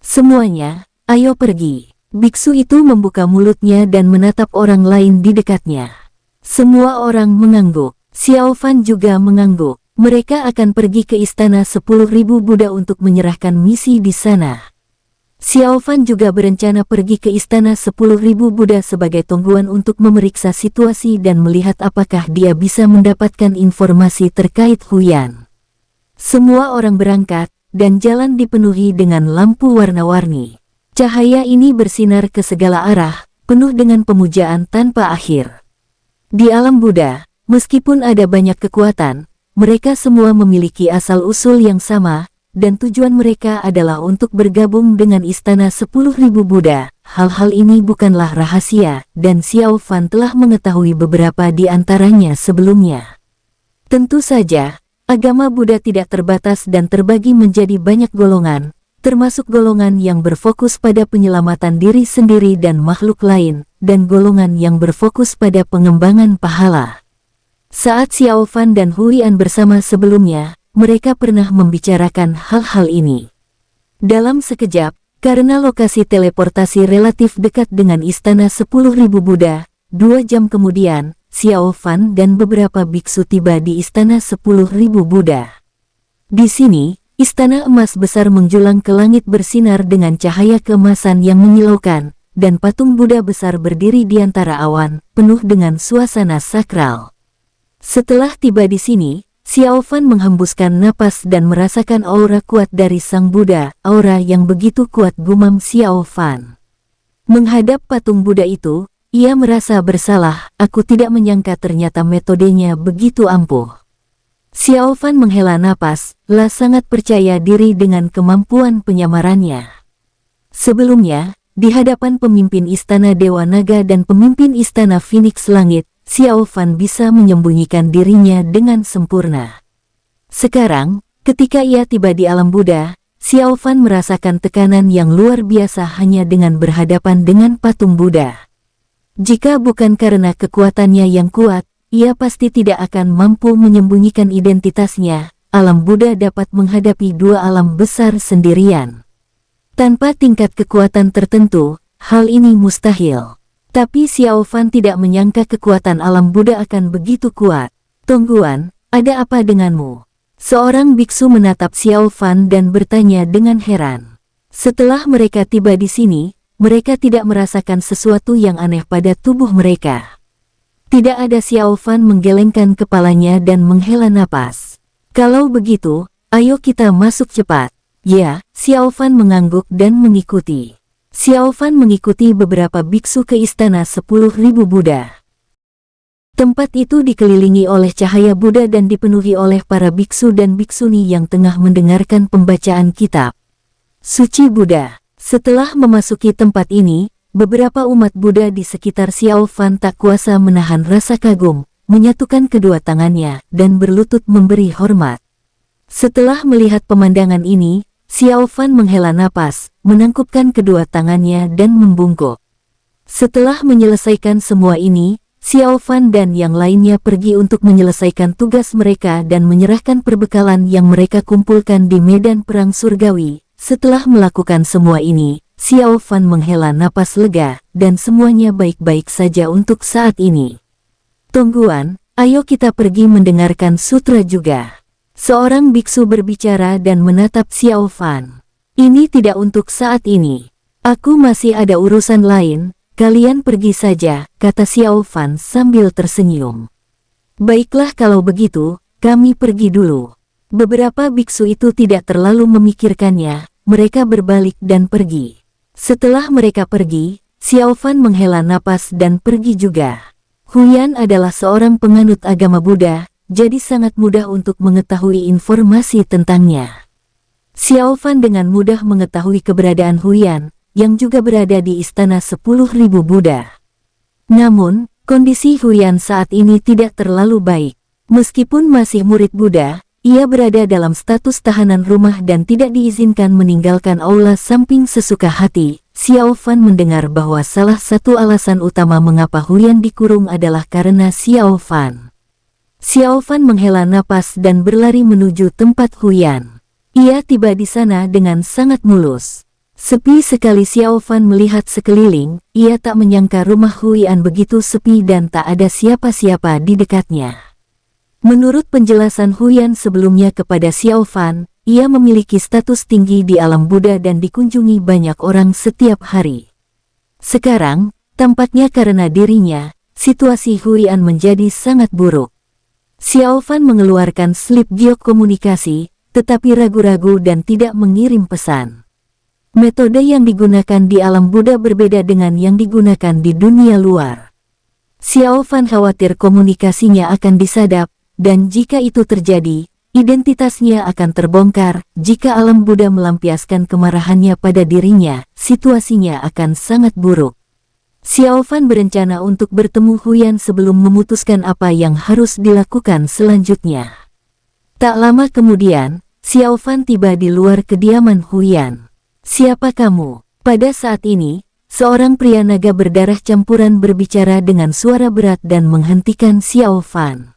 Semuanya, ayo pergi. Biksu itu membuka mulutnya dan menatap orang lain di dekatnya. Semua orang mengangguk. Xiao Fan juga mengangguk. Mereka akan pergi ke istana 10.000 Buddha untuk menyerahkan misi di sana. Xiao Fan juga berencana pergi ke Istana 10.000 Buddha sebagai tungguan untuk memeriksa situasi dan melihat apakah dia bisa mendapatkan informasi terkait Huyan. Semua orang berangkat, dan jalan dipenuhi dengan lampu warna-warni. Cahaya ini bersinar ke segala arah, penuh dengan pemujaan tanpa akhir. Di alam Buddha, meskipun ada banyak kekuatan, mereka semua memiliki asal-usul yang sama, dan tujuan mereka adalah untuk bergabung dengan Istana 10.000 Buddha. Hal-hal ini bukanlah rahasia, dan Xiao Fan telah mengetahui beberapa di antaranya sebelumnya. Tentu saja, agama Buddha tidak terbatas dan terbagi menjadi banyak golongan, termasuk golongan yang berfokus pada penyelamatan diri sendiri dan makhluk lain, dan golongan yang berfokus pada pengembangan pahala. Saat Xiao Fan dan Huyan bersama sebelumnya, mereka pernah membicarakan hal-hal ini. Dalam sekejap, karena lokasi teleportasi relatif dekat dengan Istana 10.000 Buddha, 2 jam kemudian, Xiao Fan dan beberapa biksu tiba di Istana 10.000 Buddha. Di sini, istana emas besar menjulang ke langit bersinar dengan cahaya keemasan yang menyilaukan, dan patung Buddha besar berdiri di antara awan, penuh dengan suasana sakral. Setelah tiba di sini, Xiao Fan menghembuskan napas dan merasakan aura kuat dari Sang Buddha, aura yang begitu kuat, gumam Xiao Fan. Menghadap patung Buddha itu, ia merasa bersalah, aku tidak menyangka ternyata metodenya begitu ampuh. Xiao Fan menghela napas, sangat percaya diri dengan kemampuan penyamarannya. Sebelumnya, di hadapan pemimpin Istana Dewa Naga dan pemimpin Istana Phoenix Langit, Xiao Fan bisa menyembunyikan dirinya dengan sempurna. Sekarang, ketika ia tiba di alam Buddha, Xiao Fan merasakan tekanan yang luar biasa hanya dengan berhadapan dengan patung Buddha. Jika bukan karena kekuatannya yang kuat, ia pasti tidak akan mampu menyembunyikan identitasnya. Alam Buddha dapat menghadapi 2 alam besar sendirian. Tanpa tingkat kekuatan tertentu, hal ini mustahil. Tapi Xiao Fan tidak menyangka kekuatan alam Buddha akan begitu kuat. Tongguan, ada apa denganmu? Seorang biksu menatap Xiao Fan dan bertanya dengan heran. Setelah mereka tiba di sini, mereka tidak merasakan sesuatu yang aneh pada tubuh mereka. Tidak ada. Xiao Fan menggelengkan kepalanya dan menghela napas. Kalau begitu, ayo kita masuk cepat. Ya, Xiao Fan mengangguk dan mengikuti. Xiao Fan mengikuti beberapa biksu ke Istana 10.000 Buddha. Tempat itu dikelilingi oleh cahaya Buddha dan dipenuhi oleh para biksu dan biksuni yang tengah mendengarkan pembacaan kitab suci Buddha. Setelah memasuki tempat ini, beberapa umat Buddha di sekitar Xiao Fan tak kuasa menahan rasa kagum, menyatukan kedua tangannya, dan berlutut memberi hormat. Setelah melihat pemandangan ini, Xiao Fan menghela napas, menangkupkan kedua tangannya dan membungkuk. Setelah menyelesaikan semua ini, Xiao Fan dan yang lainnya pergi untuk menyelesaikan tugas mereka dan menyerahkan perbekalan yang mereka kumpulkan di medan perang surgawi. Setelah melakukan semua ini, Xiao Fan menghela napas lega, dan semuanya baik-baik saja untuk saat ini. Tongguan, ayo kita pergi mendengarkan sutra juga. Seorang biksu berbicara dan menatap Xiao Fan. Ini tidak untuk saat ini. Aku masih ada urusan lain, kalian pergi saja, kata Xiao Fan sambil tersenyum. Baiklah kalau begitu, kami pergi dulu. Beberapa biksu itu tidak terlalu memikirkannya, mereka berbalik dan pergi. Setelah mereka pergi, Xiao Fan menghela napas dan pergi juga. Huyan adalah seorang penganut agama Buddha, jadi sangat mudah untuk mengetahui informasi tentangnya. Xiao Fan dengan mudah mengetahui keberadaan Huyan, yang juga berada di Istana 10.000 Buddha. Namun, kondisi Huyan saat ini tidak terlalu baik. Meskipun masih murid Buddha, ia berada dalam status tahanan rumah dan tidak diizinkan meninggalkan aula samping sesuka hati. Xiao Fan mendengar bahwa salah satu alasan utama mengapa Huyan dikurung adalah karena Xiao Fan. Xiao Fan menghela napas dan berlari menuju tempat Huyan. Ia tiba di sana dengan sangat mulus. Sepi sekali. Xiao Fan melihat sekeliling, ia tak menyangka rumah Huyan begitu sepi dan tak ada siapa-siapa di dekatnya. Menurut penjelasan Huyan sebelumnya kepada Xiao Fan, ia memiliki status tinggi di alam Buddha dan dikunjungi banyak orang setiap hari. Sekarang, tampaknya karena dirinya, situasi Huyan menjadi sangat buruk. Xiao Fan mengeluarkan slip giok komunikasi, tetapi ragu-ragu dan tidak mengirim pesan. Metode yang digunakan di alam Buddha berbeda dengan yang digunakan di dunia luar. Xiao Fan khawatir komunikasinya akan disadap, dan jika itu terjadi, identitasnya akan terbongkar. Jika alam Buddha melampiaskan kemarahannya pada dirinya, situasinya akan sangat buruk. Xiao Fan berencana untuk bertemu Huyan sebelum memutuskan apa yang harus dilakukan selanjutnya. Tak lama kemudian, Xiao Fan tiba di luar kediaman Huyan. "Siapa kamu?" Pada saat ini, seorang pria naga berdarah campuran berbicara dengan suara berat dan menghentikan Xiao Fan.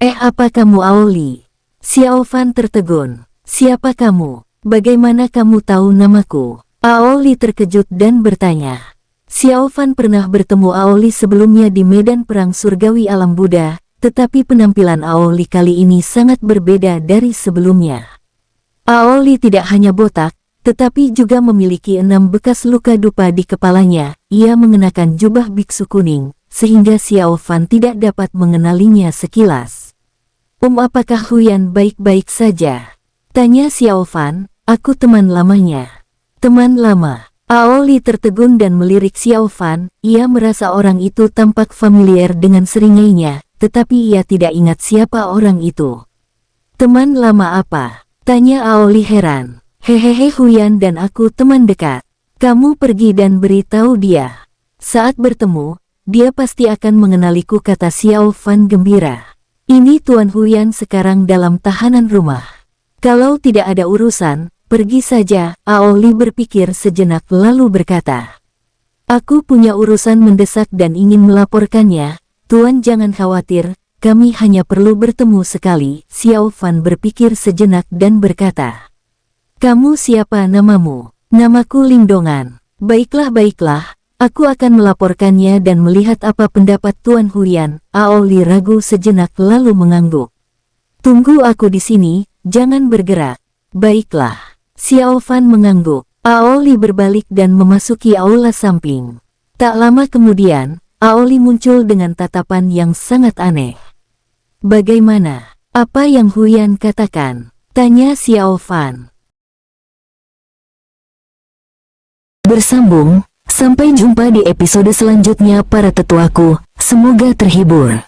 Apa kamu Aoli?" Xiao Fan tertegun. "Siapa kamu? Bagaimana kamu tahu namaku?" Aoli terkejut dan bertanya. Xiao Fan pernah bertemu Aoli sebelumnya di medan perang surgawi alam Buddha, tetapi penampilan Aoli kali ini sangat berbeda dari sebelumnya. Aoli tidak hanya botak, tetapi juga memiliki 6 bekas luka dupa di kepalanya. Ia mengenakan jubah biksu kuning, sehingga Xiao Fan tidak dapat mengenalinya sekilas. Apakah Huyan baik-baik saja?" tanya Xiao Fan. "Aku teman lamanya." "Teman lama?" Aoli tertegun dan melirik Xiao Fan. Ia merasa orang itu tampak familiar dengan seringainya, tetapi ia tidak ingat siapa orang itu. "Teman lama apa?" tanya Aoli heran. "Hehehe, Huyan dan aku teman dekat. Kamu pergi dan beritahu dia. Saat bertemu, dia pasti akan mengenaliku," kata Xiao Fan gembira. "Ini Tuan Huyan sekarang dalam tahanan rumah. Kalau tidak ada urusan, pergi saja." Aoli berpikir sejenak lalu berkata, "Aku punya urusan mendesak dan ingin melaporkannya. Tuan jangan khawatir, kami hanya perlu bertemu sekali." Xiao Fan berpikir sejenak dan berkata, "Kamu siapa namamu?" "Namaku Lingdongan." Baiklah, aku akan melaporkannya dan melihat apa pendapat Tuan Huyan." Aoli ragu sejenak lalu mengangguk. "Tunggu aku di sini, jangan bergerak." "Baiklah." Xiao Fan mengangguk. Aoli berbalik dan memasuki aula samping. Tak lama kemudian, Aoli muncul dengan tatapan yang sangat aneh. "Bagaimana? Apa yang Huyan katakan?" tanya Xiao Fan. Bersambung. Sampai jumpa di episode selanjutnya para tetuaku, semoga terhibur.